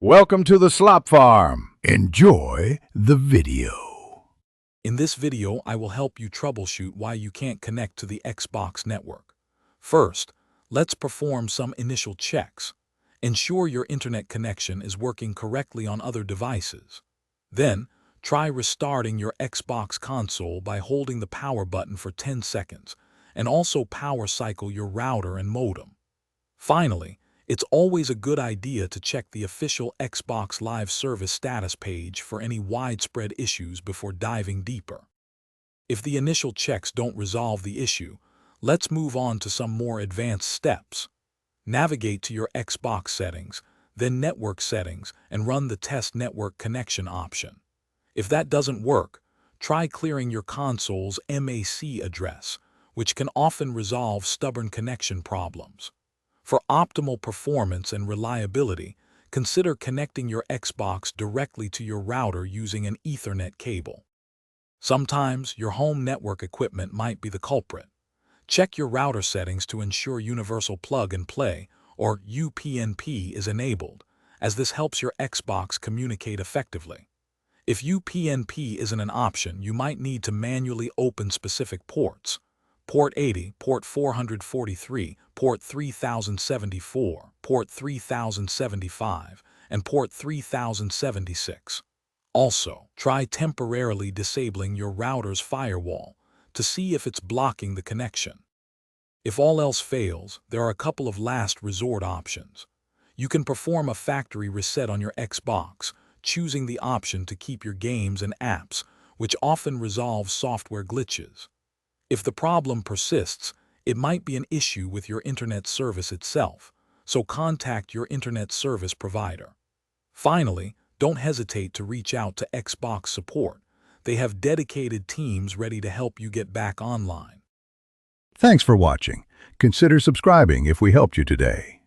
Welcome to the Slop Farm. Enjoy the video. In this video, I will help you troubleshoot why you can't connect to the Xbox network. First, let's perform some initial checks. Ensure your internet connection is working correctly on other devices. Then, try restarting your Xbox console by holding the power button for 10 seconds, and also power cycle your router and modem. Finally, it's always a good idea to check the official Xbox Live Service status page for any widespread issues before diving deeper. If the initial checks don't resolve the issue, let's move on to some more advanced steps. Navigate to your Xbox settings, then Network Settings, and run the Test Network Connection option. If that doesn't work, try clearing your console's MAC address, which can often resolve stubborn connection problems. For optimal performance and reliability, consider connecting your Xbox directly to your router using an Ethernet cable. Sometimes your home network equipment might be the culprit. Check your router settings to ensure Universal Plug and Play, or UPnP, is enabled, as this helps your Xbox communicate effectively. If UPnP isn't an option, you might need to manually open specific ports. Port 80, Port 443, Port 3074, Port 3075, and Port 3076. Also, try temporarily disabling your router's firewall to see if it's blocking the connection. If all else fails, there are a couple of last resort options. You can perform a factory reset on your Xbox, choosing the option to keep your games and apps, which often resolves software glitches. If the problem persists, it might be an issue with your internet service itself, so contact your internet service provider. Finally, don't hesitate to reach out to Xbox support. They have dedicated teams ready to help you get back online. Thanks for watching. Consider subscribing if we helped you today.